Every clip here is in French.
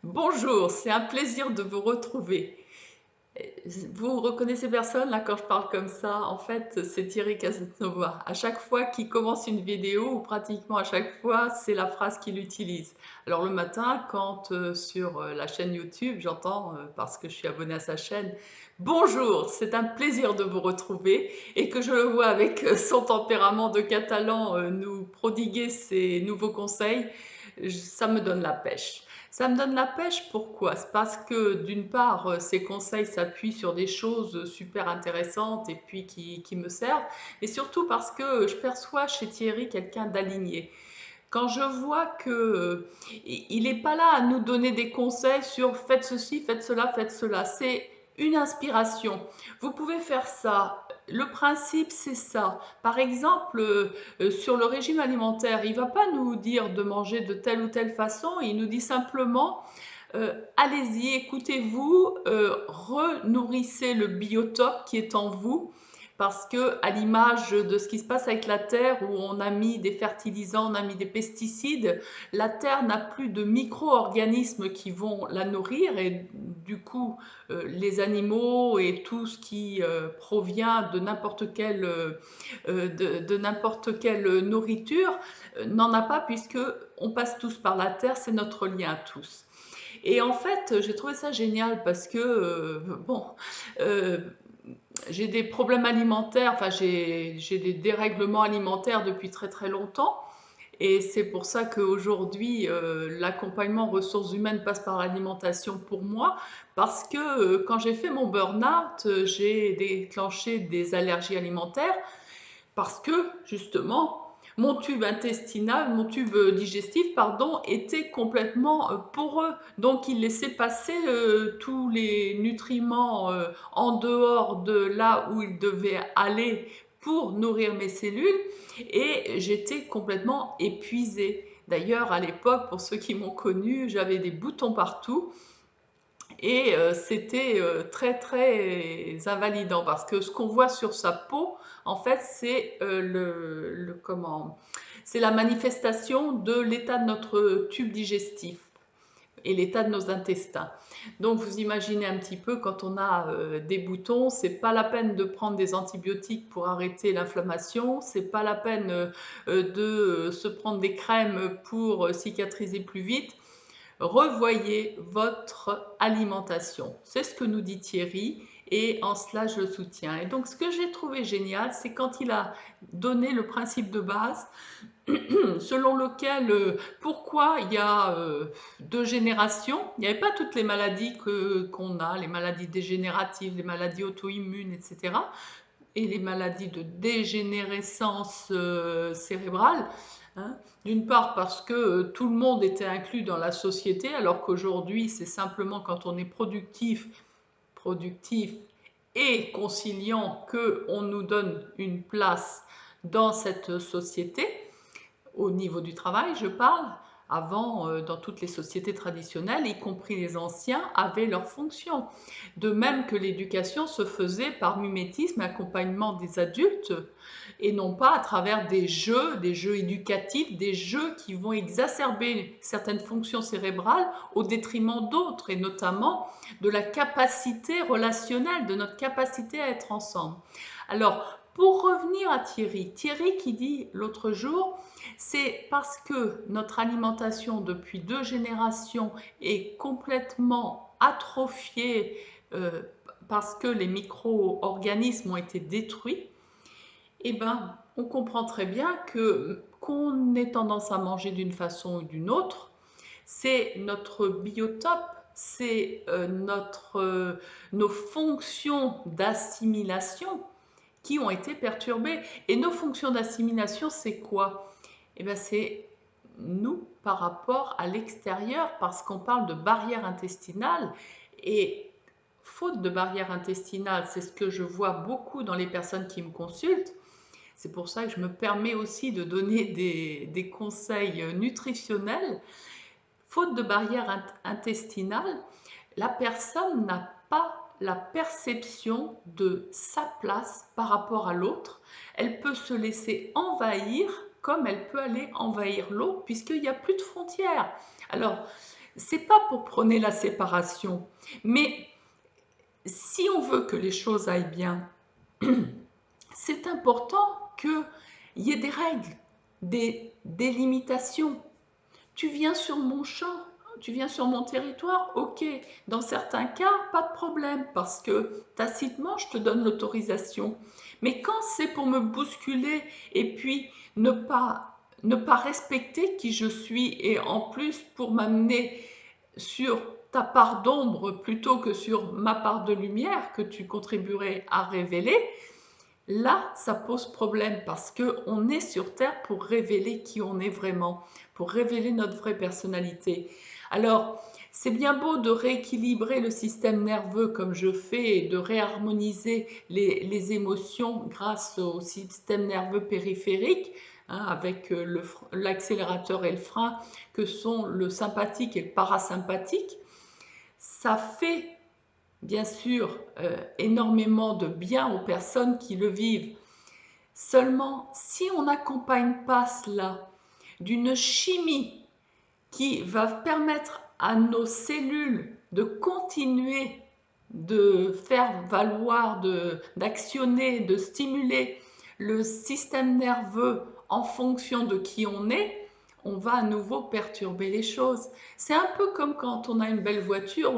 Bonjour, c'est un plaisir de vous retrouver. Vous reconnaissez personne là quand je parle comme ça? En fait, c'est Thierry Casanova. À chaque fois qu'il commence une vidéo, ou pratiquement à chaque fois, c'est la phrase qu'il utilise. Alors le matin, quand sur la chaîne YouTube, j'entends, parce que je suis abonnée à sa chaîne, bonjour, c'est un plaisir de vous retrouver, et que je le vois avec son tempérament de catalan nous prodiguer ses nouveaux conseils, ça me donne la pêche. Ça me donne la pêche, pourquoi? C'est parce que d'une part, ces conseils s'appuient sur des choses super intéressantes et puis qui me servent, mais surtout parce que je perçois chez Thierry quelqu'un d'aligné. Quand je vois que il n'est pas là à nous donner des conseils sur faites ceci, faites cela, faites cela. C'est une inspiration. Vous pouvez faire ça. Le principe, c'est ça. Par exemple, sur le régime alimentaire, il ne va pas nous dire de manger de telle ou telle façon. Il nous dit simplement, allez-y, écoutez-vous, renourrissez le biotope qui est en vous, parce que à l'image de ce qui se passe avec la terre où on a mis des fertilisants, on a mis des pesticides, la terre n'a plus de micro-organismes qui vont la nourrir et du coup les animaux et tout ce qui provient de n'importe quelle, de n'importe quelle nourriture n'en a pas, puisque on passe tous par la terre, c'est notre lien à tous. Et en fait, j'ai trouvé ça génial parce que, bon, euh, j'ai des problèmes alimentaires, enfin j'ai des dérèglements alimentaires depuis très très longtemps. Et c'est pour ça qu'aujourd'hui, l'accompagnement ressources humaines passe par l'alimentation pour moi, parce que quand j'ai fait mon burn-out, j'ai déclenché des allergies alimentaires parce que justement mon tube intestinal, mon tube digestif, pardon, était complètement poreux. Donc il laissait passer tous les nutriments en dehors de là où ils devaient aller pour nourrir mes cellules, et j'étais complètement épuisée. D'ailleurs, à l'époque, pour ceux qui m'ont connue, j'avais des boutons partout. Et c'était très très invalidant, parce que ce qu'on voit sur sa peau, en fait, c'est comment, c'est la manifestation de l'état de notre tube digestif et l'état de nos intestins. Donc vous imaginez un petit peu, quand on a des boutons, c'est pas la peine de prendre des antibiotiques pour arrêter l'inflammation, c'est pas la peine de se prendre des crèmes pour cicatriser plus vite. Revoyez votre alimentation. C'est ce que nous dit Thierry, et en cela je le soutiens. Et donc ce que j'ai trouvé génial, c'est quand il a donné le principe de base selon lequel, pourquoi il y a deux générations. Il n'y avait pas toutes les maladies qu'on a, les maladies dégénératives, les maladies auto-immunes, etc., et les maladies de dégénérescence cérébrale. Hein. D'une part parce que tout le monde était inclus dans la société, alors qu'aujourd'hui c'est simplement quand on est productif et conciliant qu'on nous donne une place dans cette société. Au niveau du travail, je parle. Avant, dans toutes les sociétés traditionnelles, y compris les anciens, avaient leur fonction. De même que l'éducation se faisait par mimétisme et accompagnement des adultes, et non pas à travers des jeux éducatifs, des jeux qui vont exacerber certaines fonctions cérébrales au détriment d'autres, et notamment de la capacité relationnelle, de notre capacité à être ensemble. Alors, pour revenir à Thierry, Thierry qui dit l'autre jour, c'est parce que notre alimentation depuis deux générations est complètement atrophiée, euh, parce que les micro-organismes ont été détruits. Eh ben, on comprend très bien que qu'on ait tendance à manger d'une façon ou d'une autre, c'est notre biotope, c'est nos fonctions d'assimilation qui ont été perturbées. Et nos fonctions d'assimilation, c'est quoi? Eh bien, c'est nous par rapport à l'extérieur, parce qu'on parle de barrière intestinale. Et faute de barrière intestinale, c'est ce que je vois beaucoup dans les personnes qui me consultent. C'est pour ça que je me permets aussi de donner des conseils nutritionnels. Faute de barrière intestinale, la personne n'a pas la perception de sa place par rapport à l'autre. Elle peut se laisser envahir comme elle peut aller envahir l'autre, puisqu'il n'y a plus de frontières. Alors, C'est pas pour prôner la séparation, mais si on veut que les choses aillent bien, c'est important qu'il y ait des règles, des limitations. Tu viens sur mon champ, tu viens sur mon territoire, ok. Dans certains cas, pas de problème, parce que tacitement, je te donne l'autorisation. Mais quand c'est pour me bousculer et puis ne pas respecter qui je suis, et en plus pour m'amener sur ta part d'ombre plutôt que sur ma part de lumière que tu contribuerais à révéler, là, ça pose problème parce qu'on est sur Terre pour révéler qui on est vraiment, pour révéler notre vraie personnalité. Alors, c'est bien beau de rééquilibrer le système nerveux comme je fais et de réharmoniser les émotions grâce au système nerveux périphérique, hein, avec l'accélérateur et le frein que sont le sympathique et le parasympathique. Ça fait bien sûr énormément de bien aux personnes qui le vivent. Seulement, si on n'accompagne pas cela d'une chimie qui va permettre à nos cellules de continuer de faire valoir, d'actionner, de stimuler le système nerveux en fonction de qui on va à nouveau perturber les choses. C'est un peu comme quand on a une belle voiture,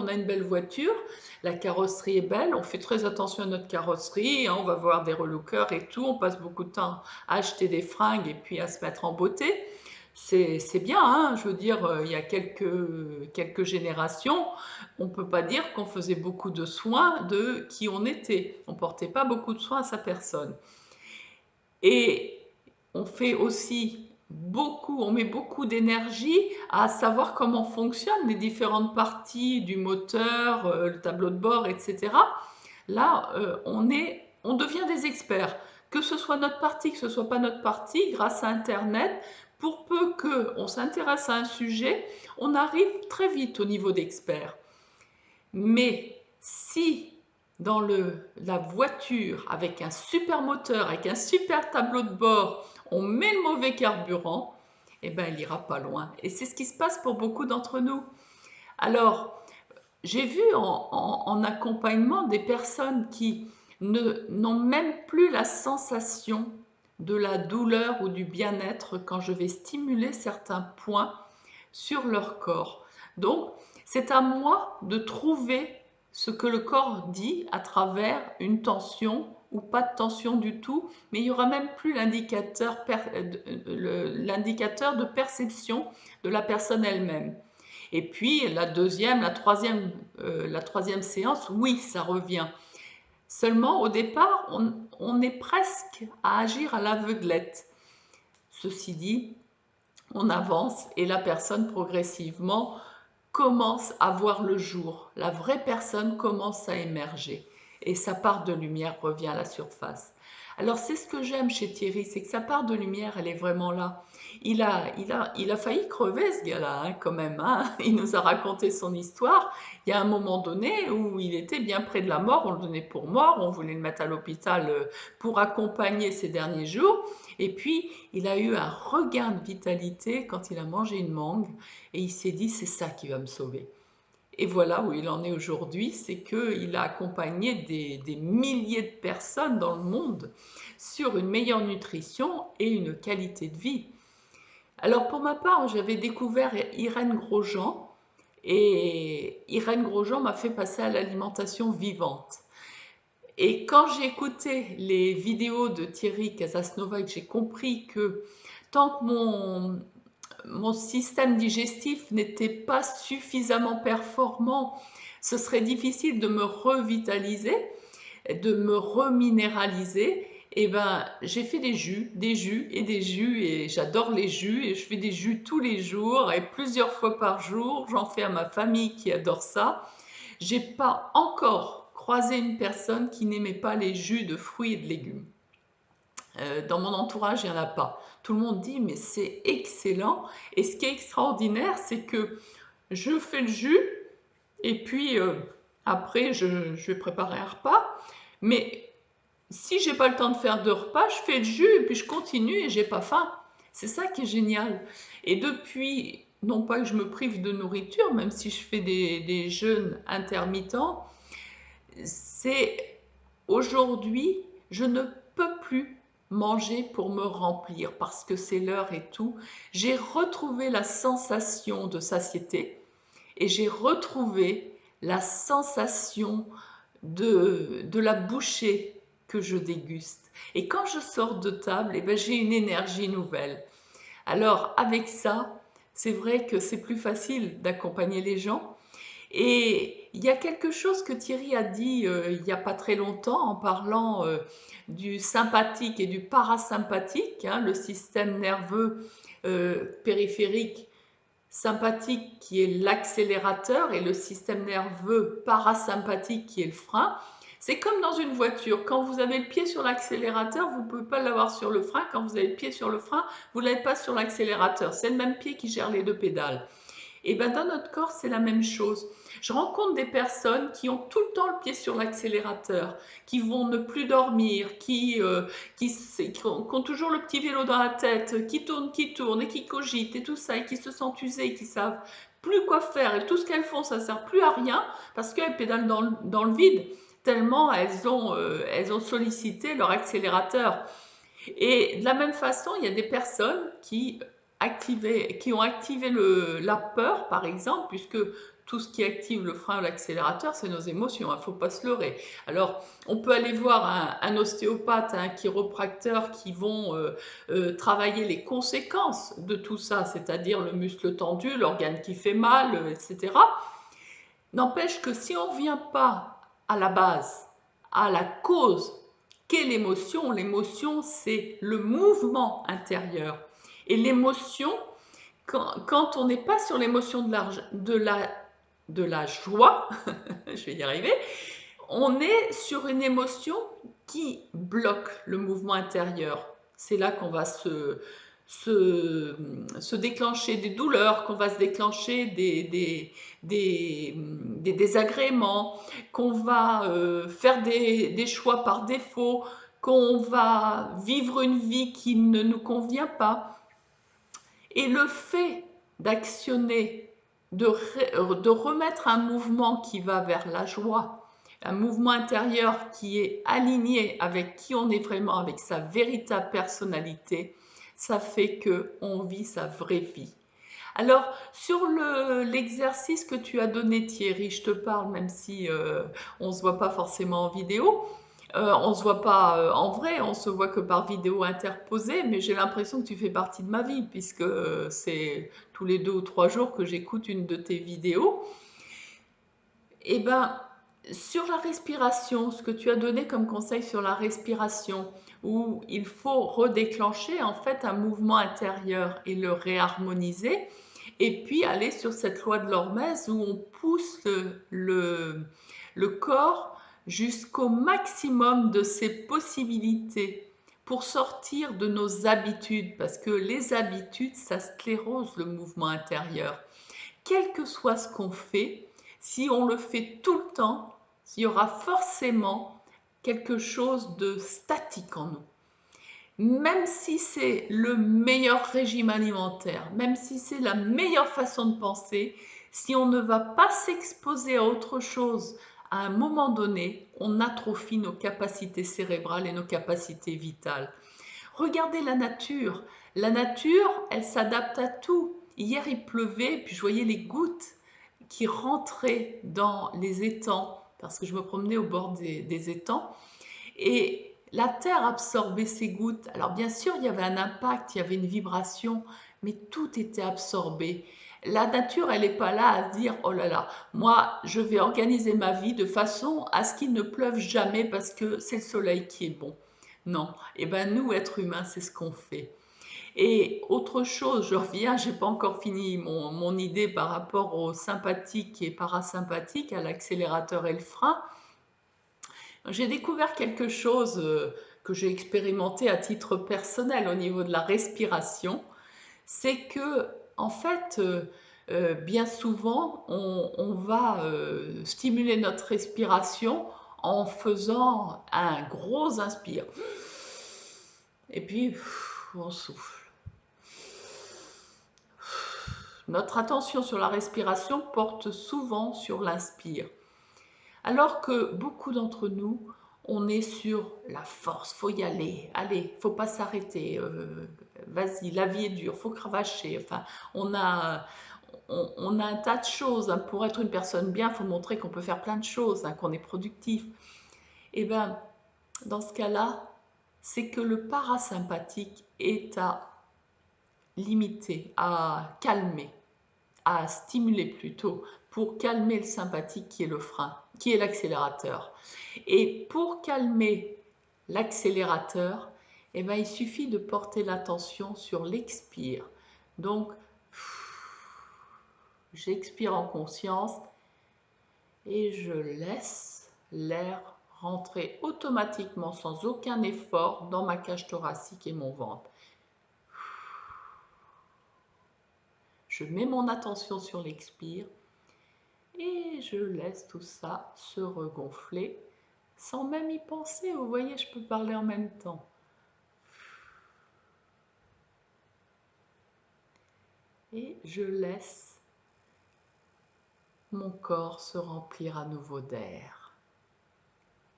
la carrosserie est belle, on fait très attention à notre carrosserie, hein, on va voir des relookers et tout, on passe beaucoup de temps à acheter des fringues et puis à se mettre en beauté. C'est bien, hein, je veux dire, il y a quelques générations, on ne peut pas dire qu'on faisait beaucoup de soins de qui on était. On ne portait pas beaucoup de soins à sa personne. Et on fait aussi on met beaucoup d'énergie à savoir comment fonctionnent les différentes parties du moteur, le tableau de bord, etc. Là, on devient des experts. Que ce soit notre partie, que ce ne soit pas notre partie, grâce à Internet, pour peu qu'on s'intéresse à un sujet, on arrive très vite au niveau d'expert. Mais si dans la voiture, avec un super moteur, avec un super tableau de bord, on met le mauvais carburant, eh ben, il n'ira pas loin. Et c'est ce qui se passe pour beaucoup d'entre nous. Alors, j'ai vu en accompagnement des personnes qui n'ont même plus la sensation de la douleur ou du bien-être quand je vais stimuler certains points sur leur corps. Donc, c'est à moi de trouver ce que le corps dit à travers une tension ou pas de tension du tout, mais il n'y aura même plus l'indicateur de perception de la personne elle-même. Et puis la troisième séance, oui, ça revient. Seulement, au départ, on est presque à agir à l'aveuglette. Ceci dit, on avance et la personne progressivement commence à voir le jour. La vraie personne commence à émerger et sa part de lumière revient à la surface. Alors c'est ce que j'aime chez Thierry, c'est que sa part de lumière, elle est vraiment là. Il a failli crever ce gars-là, hein, quand même, hein. Il nous a raconté son histoire. Il y a un moment donné où il était bien près de la mort, on le donnait pour mort, on voulait le mettre à l'hôpital pour accompagner ses derniers jours. Et puis, il a eu un regain de vitalité quand il a mangé une mangue et il s'est dit, c'est ça qui va me sauver. Et voilà où il en est aujourd'hui, c'est qu'il a accompagné des milliers de personnes dans le monde sur une meilleure nutrition et une qualité de vie. Alors pour ma part, j'avais découvert Irène Grosjean et Irène Grosjean m'a fait passer à l'alimentation vivante. Et quand j'ai écouté les vidéos de Thierry Casasnova et que j'ai compris que tant que mon système digestif n'était pas suffisamment performant, ce serait difficile de me revitaliser, de me reminéraliser. Et ben, j'ai fait des jus et des jus, et j'adore les jus, et je fais des jus tous les jours et plusieurs fois par jour. J'en fais à ma famille qui adore ça. J'ai pas encore croisé une personne qui n'aimait pas les jus de fruits et de légumes. Dans mon entourage, il n'y en a pas. Tout le monde dit, mais c'est excellent. Et ce qui est extraordinaire, c'est que je fais le jus, et puis après, je vais préparer un repas. Mais si j'ai pas le temps de faire de repas, je fais le jus, et puis je continue, et j'ai pas faim. C'est ça qui est génial. Et depuis non pas que je me prive de nourriture, même si je fais des jeûnes intermittents, c'est aujourd'hui, je ne peux plus manger pour me remplir parce que c'est l'heure et tout. J'ai retrouvé la sensation de satiété et j'ai retrouvé la sensation de la bouchée que je déguste. Et quand je sors de table, eh ben, j'ai une énergie nouvelle. Alors avec ça, c'est vrai que c'est plus facile d'accompagner les gens. Et il y a quelque chose que Thierry a dit il n'y a pas très longtemps en parlant du sympathique et du parasympathique, hein, le système nerveux périphérique sympathique qui est l'accélérateur et le système nerveux parasympathique qui est le frein. C'est comme dans une voiture, quand vous avez le pied sur l'accélérateur, vous ne pouvez pas l'avoir sur le frein. Quand vous avez le pied sur le frein, vous ne l'avez pas sur l'accélérateur. C'est le même pied qui gère les deux pédales. Et bien dans notre corps, c'est la même chose. Je rencontre des personnes qui ont tout le temps le pied sur l'accélérateur, qui vont ne plus dormir, qui ont toujours le petit vélo dans la tête, qui tourne et qui cogitent et tout ça, et qui se sentent usées, qui savent plus quoi faire. Et tout ce qu'elles font, ça sert plus à rien parce qu'elles pédalent dans le vide, tellement elles ont sollicité leur accélérateur. Et de la même façon, il y a des personnes qui ont activé la peur, par exemple, puisque tout ce qui active le frein ou l'accélérateur, c'est nos émotions, il ne faut pas se leurrer. Alors, on peut aller voir un ostéopathe, un chiropracteur qui vont travailler les conséquences de tout ça, c'est-à-dire le muscle tendu, l'organe qui fait mal, etc. N'empêche que si on ne vient pas à la base, à la cause, qu'est l'émotion? L'émotion, c'est le mouvement intérieur. Et l'émotion, quand on n'est pas sur l'émotion de la joie, je vais y arriver, on est sur une émotion qui bloque le mouvement intérieur. C'est là qu'on va se déclencher des douleurs, qu'on va se déclencher des désagréments, qu'on va faire des choix par défaut, qu'on va vivre une vie qui ne nous convient pas. Et le fait d'actionner, de remettre un mouvement qui va vers la joie, un mouvement intérieur qui est aligné avec qui on est vraiment, avec sa véritable personnalité, ça fait qu'on vit sa vraie vie. Alors, sur l'exercice que tu as donné, Thierry, je te parle, même si on ne se voit pas forcément en vidéo, on ne se voit pas en vrai, on se voit que par vidéo interposée, mais j'ai l'impression que tu fais partie de ma vie, puisque c'est tous les 2 ou 3 jours que j'écoute une de tes vidéos. Et ben, sur la respiration, ce que tu as donné comme conseil sur la respiration, où il faut redéclencher en fait un mouvement intérieur et le réharmoniser, et puis aller sur cette loi de l'hormèse où on pousse le corps jusqu'au maximum de ses possibilités pour sortir de nos habitudes, parce que les habitudes, ça sclérose le mouvement intérieur. Quel que soit ce qu'on fait, si on le fait tout le temps, il y aura forcément quelque chose de statique en nous. Même si c'est le meilleur régime alimentaire, même si c'est la meilleure façon de penser, si on ne va pas s'exposer à autre chose à un moment donné, on atrophie nos capacités cérébrales et nos capacités vitales. Regardez la nature. La nature, elle s'adapte à tout. Hier, il pleuvait, puis je voyais les gouttes qui rentraient dans les étangs, parce que je me promenais au bord des étangs. Et la terre absorbait ces gouttes. Alors bien sûr, il y avait un impact, il y avait une vibration, mais tout était absorbé. La nature, elle n'est pas là à dire, oh là là, moi, je vais organiser ma vie de façon à ce qu'il ne pleuve jamais parce que c'est le soleil qui est bon. Non, et ben nous, êtres humains, c'est ce qu'on fait. Et autre chose, je reviens, j'ai pas encore fini mon idée par rapport au sympathique et parasympathique, à l'accélérateur et le frein. J'ai découvert quelque chose que j'ai expérimenté à titre personnel au niveau de la respiration, c'est que en fait, bien souvent, on va stimuler notre respiration en faisant un gros inspire. Et puis, on souffle. Notre attention sur la respiration porte souvent sur l'inspire. Alors que beaucoup d'entre nous, on est sur la force, faut y aller, allez, faut pas s'arrêter, vas-y, la vie est dure, faut cravacher. Enfin, on a, on a un tas de choses, hein. Pour être une personne bien, il faut montrer qu'on peut faire plein de choses, hein, qu'on est productif. Et bien, dans ce cas-là, c'est que le parasympathique est à limiter, à calmer, à stimuler plutôt, pour calmer le sympathique qui est le frein, qui est l'accélérateur. Et pour calmer l'accélérateur, eh ben, il suffit de porter l'attention sur l'expire. Donc, j'expire en conscience et je laisse l'air rentrer automatiquement sans aucun effort dans ma cage thoracique et mon ventre. Je mets mon attention sur l'expire et je laisse tout ça se regonfler sans même y penser. Vous voyez, je peux parler en même temps. Et je laisse mon corps se remplir à nouveau d'air.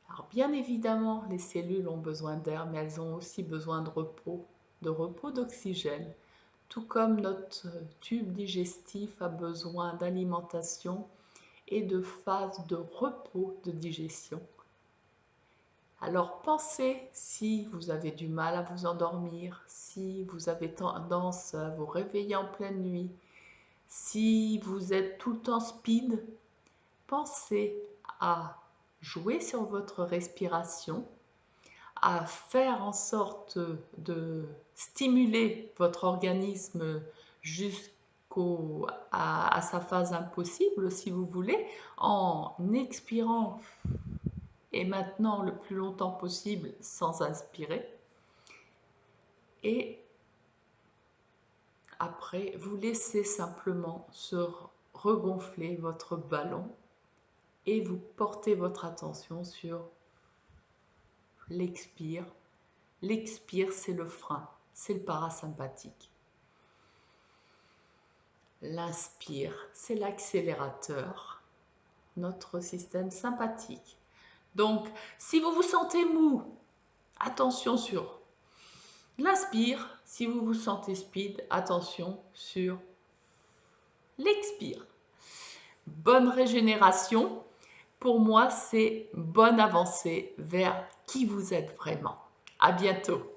Alors bien évidemment, les cellules ont besoin d'air, mais elles ont aussi besoin de repos d'oxygène, tout comme notre tube digestif a besoin d'alimentation et de phase de repos de digestion. Alors pensez, si vous avez du mal à vous endormir, si vous avez tendance à vous réveiller en pleine nuit, si vous êtes tout le temps speed, pensez à jouer sur votre respiration, à faire en sorte de stimuler votre organisme à sa phase impossible, si vous voulez, en expirant et maintenant le plus longtemps possible sans inspirer. Et après, vous laissez simplement se regonfler votre ballon et vous portez votre attention sur l'expire. L'expire, c'est le frein, c'est le parasympathique. L'inspire, c'est l'accélérateur, notre système sympathique. Donc, si vous vous sentez mou, attention sur l'inspire. Si vous vous sentez speed, attention sur l'expire. Bonne régénération. Pour moi, c'est bonne avancée vers qui vous êtes vraiment. À bientôt.